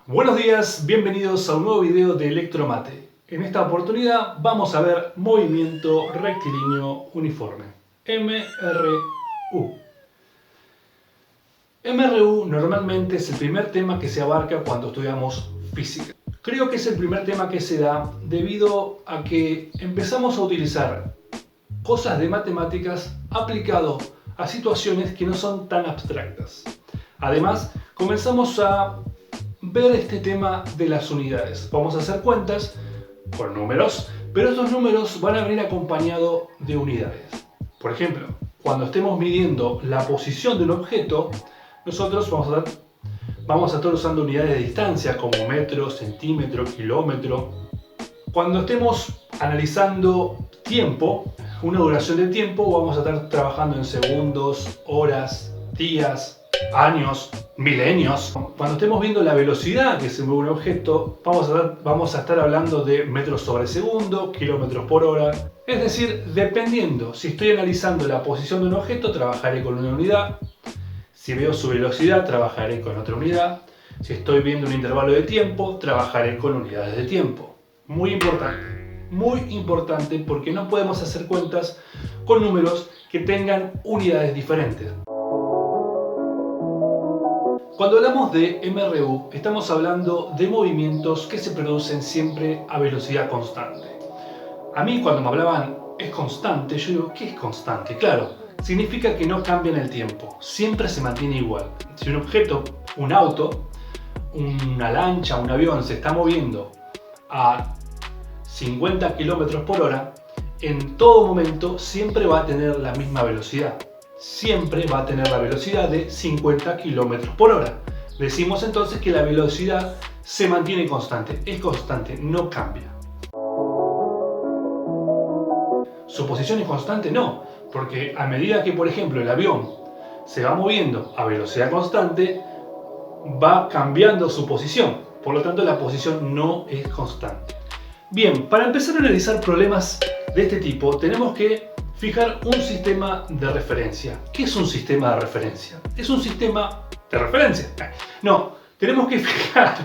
Buenos días, bienvenidos a un nuevo video de Electromate. En esta oportunidad vamos a ver movimiento rectilíneo uniforme, MRU. MRU normalmente es el primer tema que se abarca cuando estudiamos física. Creo que es el primer tema que se da debido a que empezamos a utilizar cosas de matemáticas aplicado a situaciones que no son tan abstractas. Además, comenzamos a ver este tema de las unidades. Vamos a hacer cuentas con números, pero estos números van a venir acompañados de unidades. Por ejemplo, cuando estemos midiendo la posición de un objeto, nosotros vamos a estar usando unidades de distancia como metro, centímetro, kilómetro. Cuando estemos analizando tiempo, una duración de tiempo, vamos a estar trabajando en segundos, horas, días, años, milenios. Cuando estemos viendo la velocidad que se mueve un objeto, vamos a estar hablando de metros sobre segundo, kilómetros por hora. Es decir, dependiendo, si estoy analizando la posición de un objeto, trabajaré con una unidad. Si veo su velocidad, trabajaré con otra unidad. Si estoy viendo un intervalo de tiempo, trabajaré con unidades de tiempo. Muy importante porque no podemos hacer cuentas con números que tengan unidades diferentes. Cuando hablamos de MRU, estamos hablando de movimientos que se producen siempre a velocidad constante. A mí cuando me hablaban es constante, yo digo, ¿qué es constante? Claro, significa que no cambia en el tiempo, siempre se mantiene igual. Si un objeto, un auto, una lancha, un avión se está moviendo a 50 km por hora, en todo momento siempre va a tener la misma velocidad. Siempre va a tener la velocidad de 50 km por hora. Decimos entonces que la velocidad se mantiene constante, es constante, no cambia. ¿Su posición es constante? No, porque a medida que, por ejemplo, el avión se va moviendo a velocidad constante, va cambiando su posición. Por lo tanto, la posición no es constante. Bien, para empezar a analizar problemas de este tipo, tenemos que fijar un sistema de referencia. ¿Qué es un sistema de referencia? Es un sistema de referencia. No, tenemos que fijar...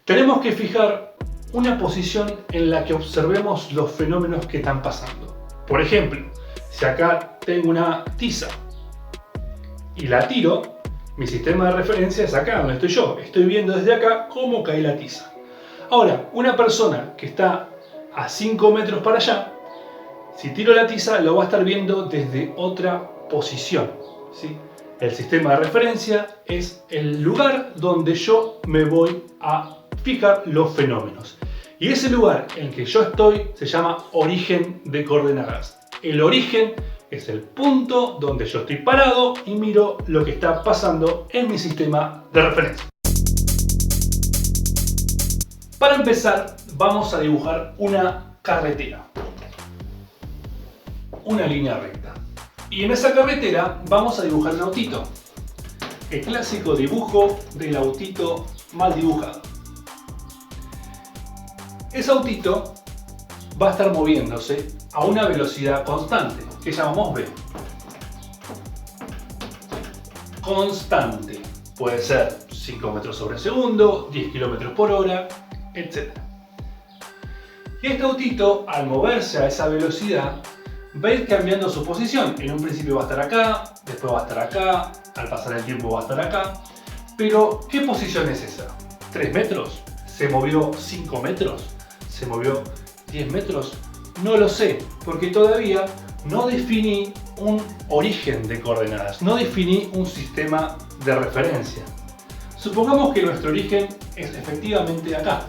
Tenemos que fijar una posición en la que observemos los fenómenos que están pasando. Por ejemplo, si acá tengo una tiza y la tiro, mi sistema de referencia es acá donde estoy yo. Estoy viendo desde acá cómo cae la tiza. Ahora, una persona que está a 5 metros para allá, si tiro la tiza, lo va a estar viendo desde otra posición, ¿sí? El sistema de referencia es el lugar donde yo me voy a fijar los fenómenos. Y ese lugar en que yo estoy se llama origen de coordenadas. El origen es el punto donde yo estoy parado y miro lo que está pasando en mi sistema de referencia. Para empezar, vamos a dibujar una carretera. Una línea recta. Y en esa carretera vamos a dibujar un autito. El clásico dibujo del autito mal dibujado. Ese autito va a estar moviéndose a una velocidad constante, que llamamos v. Constante. Puede ser 5 metros sobre segundo, 10 km por hora, etc. Y este autito, al moverse a esa velocidad, va a ir cambiando su posición. En un principio va a estar acá, después va a estar acá, al pasar el tiempo va a estar acá. Pero, ¿qué posición es esa? ¿3 metros? ¿Se movió 5 metros? ¿Se movió 10 metros? No lo sé, porque todavía no definí un origen de coordenadas, no definí un sistema de referencia. Supongamos que nuestro origen es efectivamente acá,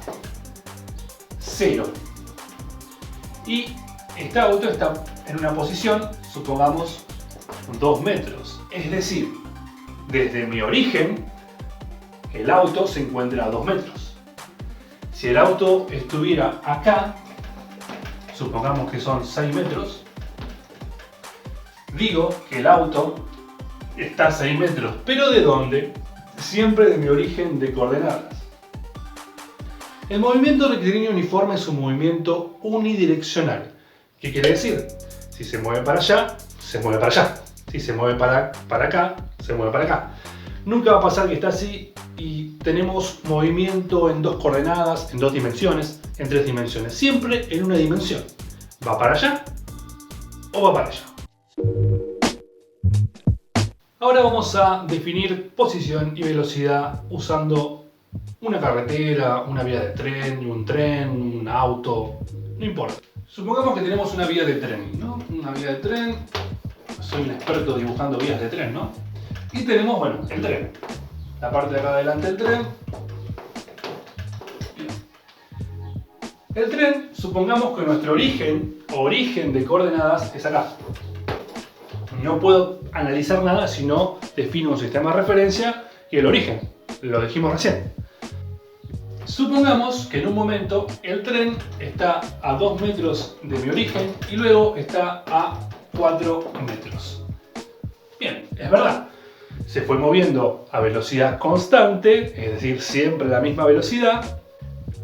0. Y este auto está en una posición, supongamos, 2 metros. Es decir, desde mi origen, el auto se encuentra a 2 metros. Si el auto estuviera acá, supongamos que son 6 metros, digo que el auto está a 6 metros. ¿Pero de dónde? Siempre de mi origen de coordenadas. El movimiento rectilíneo uniforme es un movimiento unidireccional. ¿Qué quiere decir? Si se mueve para allá, se mueve para allá. Si se mueve para acá, se mueve para acá. Nunca va a pasar que está así y tenemos movimiento en dos coordenadas, en dos dimensiones, en tres dimensiones. Siempre en una dimensión. ¿Va para allá o va para allá? Ahora vamos a definir posición y velocidad usando una carretera, una vía de tren, un auto, no importa. Supongamos que tenemos una vía de tren, ¿no? Una vía de tren, soy un experto dibujando vías de tren, ¿no? Y tenemos, bueno, el tren. La parte de acá adelante del tren. Bien. El tren, supongamos que nuestro origen de coordenadas es acá. No puedo analizar nada si no defino un sistema de referencia y el origen. Lo dijimos recién. Supongamos que en un momento el tren está a 2 metros de mi origen y luego está a 4 metros. Bien, es verdad. Se fue moviendo a velocidad constante, es decir, siempre la misma velocidad,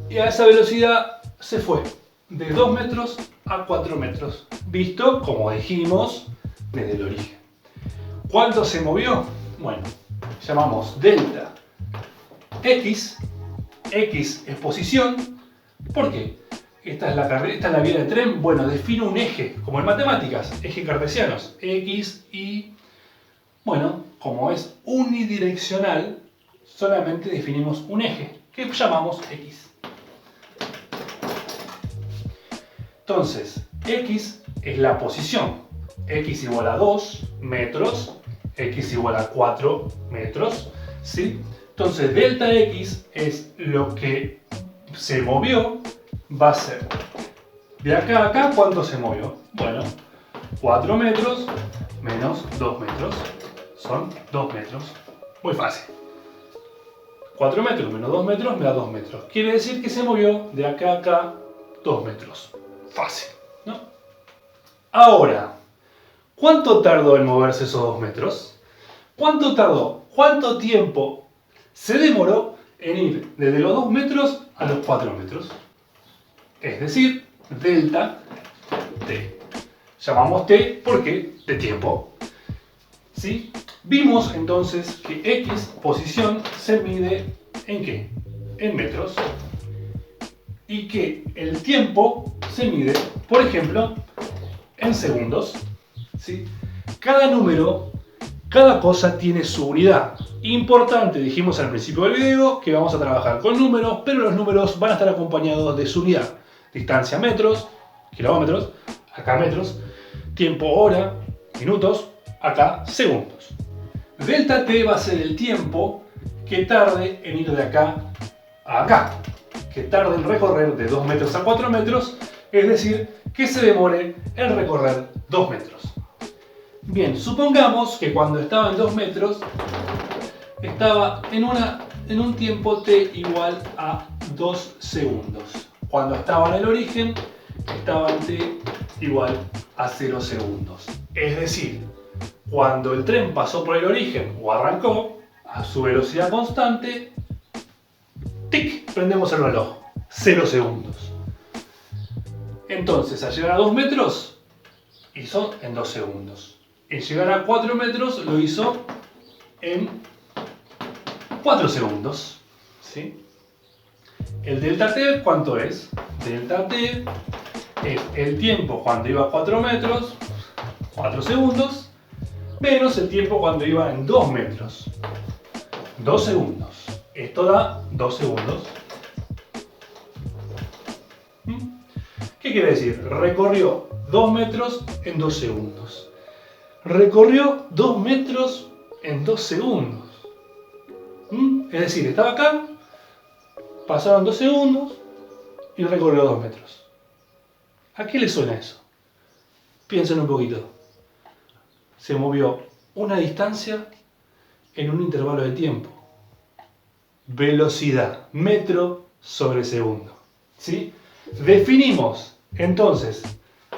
y a esa velocidad se fue de 2 metros a 4 metros, visto, como dijimos, desde el origen. ¿Cuánto se movió? Bueno, llamamos delta x. X es posición. ¿Por qué? Esta es la vía de tren. Bueno, defino un eje, como en matemáticas, eje cartesianos, x, y bueno, como es unidireccional, solamente definimos un eje, que llamamos x. Entonces, x es la posición. X igual a 2 metros, x igual a 4 metros, ¿sí? Entonces, delta x es lo que se movió, va a ser de acá a acá, ¿cuánto se movió? Bueno, 4 metros menos 2 metros, son 2 metros. Muy fácil. 4 metros menos 2 metros me da 2 metros. Quiere decir que se movió de acá a acá 2 metros. Fácil, ¿no? Ahora, ¿cuánto tardó en moverse esos 2 metros? ¿Cuánto tardó? ¿Cuánto tiempo se demoró en ir desde los 2 metros a los 4 metros? Es decir, delta t. Llamamos t porque de tiempo. ¿Sí? Vimos entonces que x, posición, se mide ¿en qué? En metros. Y que el tiempo se mide, por ejemplo, en segundos. ¿Sí? Cada número, cada cosa tiene su unidad. Importante, dijimos al principio del video que vamos a trabajar con números, pero los números van a estar acompañados de su unidad. Distancia metros, kilómetros, acá metros, tiempo hora, minutos, acá segundos. Delta t va a ser el tiempo que tarde en ir de acá a acá, que tarde en recorrer de 2 metros a 4 metros, es decir, que se demore en recorrer 2 metros. Bien, supongamos que cuando estaba en 2 metros, estaba en un tiempo t igual a 2 segundos. Cuando estaba en el origen, estaba en t igual a 0 segundos. Es decir, cuando el tren pasó por el origen o arrancó, a su velocidad constante, ¡tic!, prendemos el reloj. 0 segundos. Entonces, al llegar a 2 metros, hizo en 2 segundos. En llegar a 4 metros, lo hizo en 4 segundos. ¿Sí? El delta t, ¿cuánto es? Delta t es el tiempo cuando iba a 4 metros, 4 segundos, menos el tiempo cuando iba en 2 metros, 2 segundos. Esto da 2 segundos. ¿Qué quiere decir? Recorrió 2 metros en 2 segundos. Recorrió 2 metros en 2 segundos. Es decir, estaba acá, pasaron 2 segundos y recorrió 2 metros. ¿A qué le suena eso? Piensen un poquito. Se movió una distancia en un intervalo de tiempo. Velocidad, metro sobre segundo. ¿Sí? Definimos entonces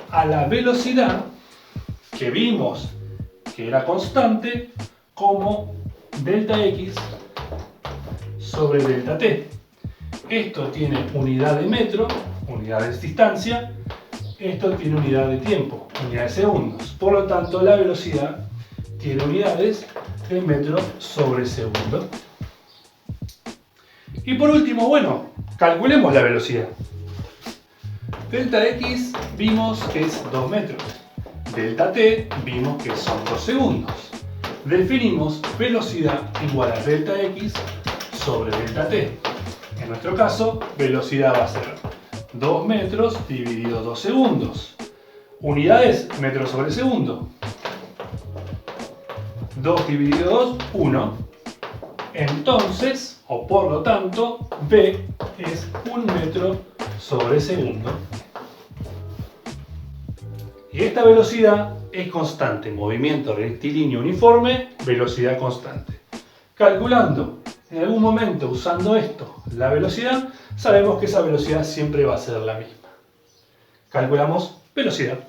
a la velocidad que vimos que era constante como delta x sobre delta t. Esto tiene unidad de metro, unidad de distancia. Esto tiene unidad de tiempo, unidad de segundos. Por lo tanto, la velocidad tiene unidades de metro sobre segundo. Y por último, bueno, calculemos la velocidad. Delta X vimos que es 2 metros. Delta T vimos que son 2 segundos. Definimos velocidad igual a delta X sobre delta T. En nuestro caso, velocidad va a ser 2 metros dividido 2 segundos. Unidades, metros sobre segundo. 2 dividido 2, 1. Entonces, o por lo tanto, V es 1 metro sobre segundo. Y esta velocidad es constante. Movimiento rectilíneo uniforme, velocidad constante. Calculando en algún momento usando esto la velocidad, sabemos que esa velocidad siempre va a ser la misma. Calculamos velocidad.